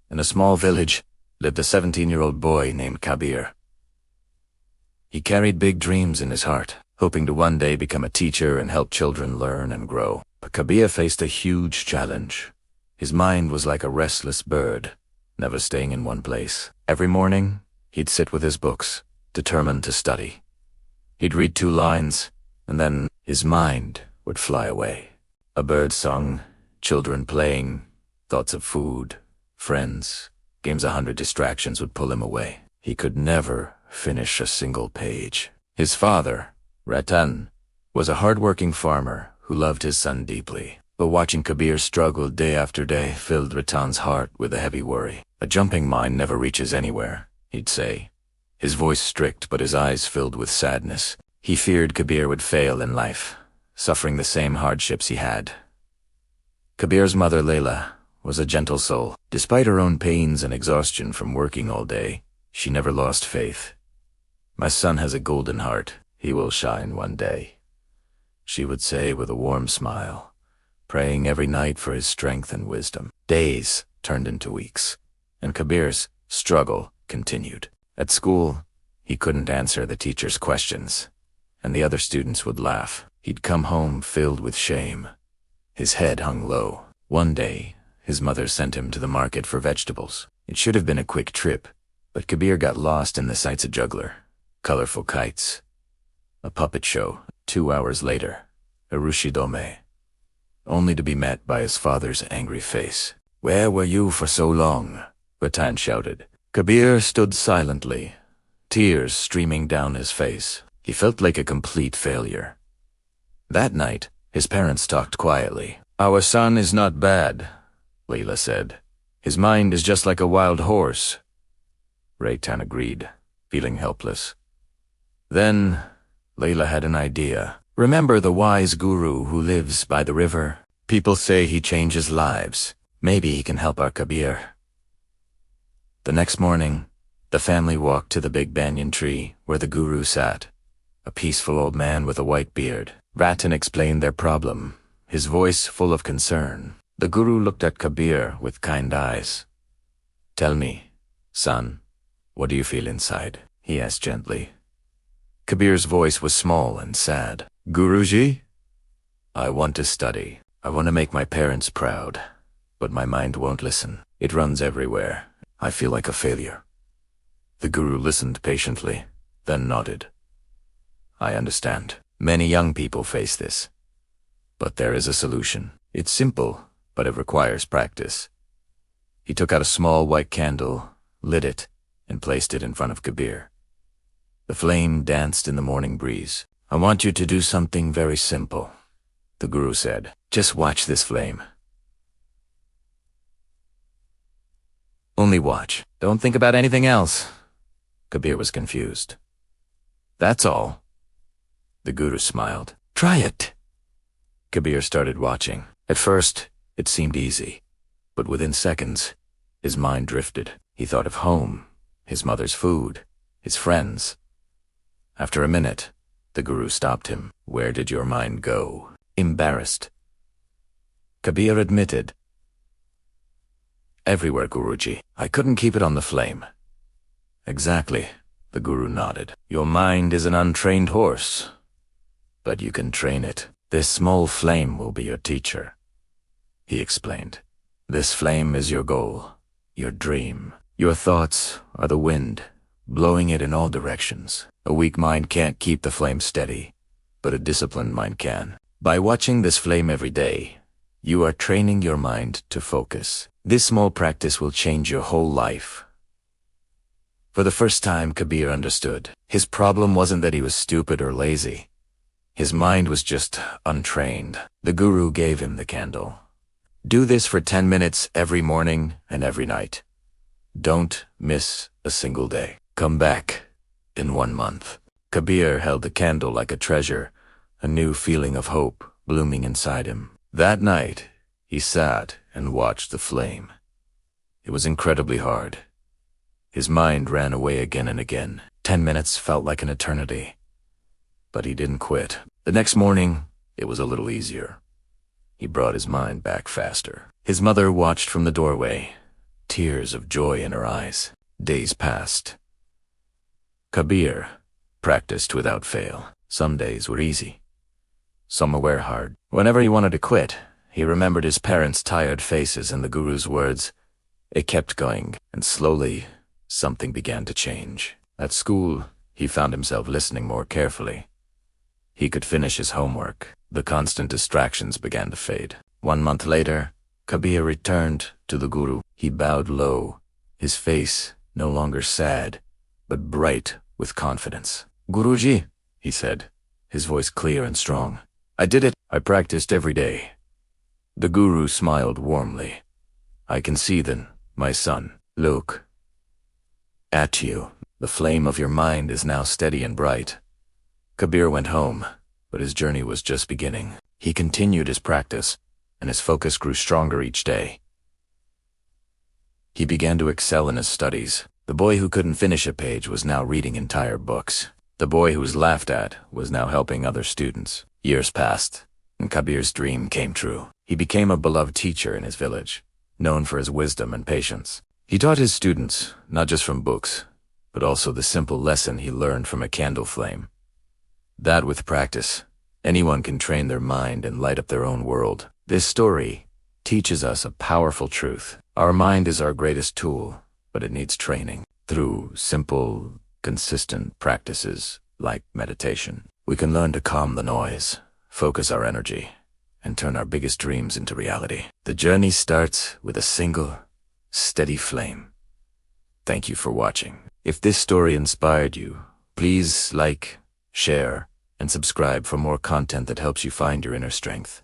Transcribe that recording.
In a small village lived a 17-year-old boy named Kabir. He carried big dreams in his heart, hoping to one day become a teacher and help children learn and grow. But Kabir faced a huge challenge. His mind was like a restless bird, never staying in one place. Every morning, he'd sit with his books, determined to study. He'd read 2 lines, and then his mind would fly away. A bird sung, children playing, thoughts of food, friends, games, 100 distractions would pull him away. He could never finish a single page. His father, Ratan, was a hard-working farmer who loved his son deeply. But watching Kabir struggle day after day filled Ratan's heart with a heavy worry. A jumping mind never reaches anywhere, he'd say, his voice strict but his eyes filled with sadness. He feared Kabir would fail in life, suffering the same hardships he had. Kabir's mother, Layla, was a gentle soul. Despite her own pains and exhaustion from working all day, she never lost faith. "My son has a golden heart. He will shine one day," she would say with a warm smile, praying every night for his strength and wisdom. Days turned into weeks, and Kabir's struggle continued. At school, he couldn't answer the teacher's questions, and the other students would laugh. He'd come home filled with shame. His head hung low. One day, his mother sent him to the market for vegetables. It should have been a quick trip, but Kabir got lost in the sights: a juggler, colorful kites, a puppet show. 2 hours later, a rushidome, only to be met by his father's angry face. "Where were you for so long?" Ratan shouted. Kabir stood silently, tears streaming down his face. He felt like a complete failure. That night, his parents talked quietly. "Our son is not bad," Layla said. "His mind is just like a wild horse." Ratan agreed, feeling helpless. Then, Layla had an idea. "Remember the wise guru who lives by the river? People say he changes lives. Maybe he can help our Kabir." The next morning, the family walked to the big banyan tree where the guru sat, a peaceful old man with a white beard. Ratan explained their problem, his voice full of concern. The guru looked at Kabir with kind eyes. "Tell me, son, what do you feel inside?" he asked gently. Kabir's voice was small and sad. "Guruji, I want to study. I want to make my parents proud, but my mind won't listen. It runs everywhere. I feel like a failure." The guru listened patiently, then nodded. "I understand. Many young people face this. But there is a solution. It's simple, but it requires practice." He took out a small white candle, lit it, and placed it in front of Kabir. The flame danced in the morning breeze. "I want you to do something very simple," the guru said. "Just watch this flame. Only watch. Don't think about anything else." Kabir was confused. "That's all." The guru smiled. "Try it." Kabir started watching. At first, it seemed easy, but within seconds, his mind drifted. He thought of home, his mother's food, his friends. After a minute, the guru stopped him. "Where did your mind go?" Embarrassed, Kabir admitted, "Everywhere, Guruji. I couldn't keep it on the flame." "Exactly," the guru nodded. "Your mind is an untrained horse, but you can train it. This small flame will be your teacher," he explained. "This flame is your goal, your dream. Your thoughts are the wind, blowing it in all directions. A weak mind can't keep the flame steady, but a disciplined mind can. By watching this flame every day, you are training your mind to focus. This small practice will change your whole life." For the first time, Kabir understood. His problem wasn't that he was stupid or lazy. His mind was just untrained. The guru gave him the candle. "Do this for 10 minutes every morning and every night. Don't miss a single day. Come back in 1 month." Kabir held the candle like a treasure, a new feeling of hope blooming inside him. That night, he sat and watched the flame. It was incredibly hard. His mind ran away again and again. 10 minutes felt like an eternity. But he didn't quit. The next morning, it was a little easier. He brought his mind back faster. His mother watched from the doorway, tears of joy in her eyes. Days passed. Kabir practiced without fail. Some days were easy. Some were hard. Whenever he wanted to quit, he remembered his parents' tired faces and the guru's words. It kept going, and slowly, something began to change. At school, he found himself listening more carefully. He could finish his homework. The constant distractions began to fade. 1 month later, Kabir returned to the guru. He bowed low, his face no longer sad, but bright with confidence. "Guruji," he said, his voice clear and strong. "I did it. I practiced every day." The guru smiled warmly. "I can see then, my son. Look at you. The flame of your mind is now steady and bright." Kabir went home, but his journey was just beginning. He continued his practice, and his focus grew stronger each day. He began to excel in his studies. The boy who couldn't finish a page was now reading entire books. The boy who was laughed at was now helping other students. Years passed, and Kabir's dream came true. He became a beloved teacher in his village, known for his wisdom and patience. He taught his students, not just from books, but also the simple lesson he learned from a candle flame. That with practice, anyone can train their mind and light up their own world. This story teaches us a powerful truth. Our mind is our greatest tool, but it needs training. Through simple, consistent practices like meditation, we can learn to calm the noise, focus our energy, and turn our biggest dreams into reality. The journey starts with a single, steady flame. Thank you for watching. If this story inspired you, please like, share, and subscribe for more content that helps you find your inner strength.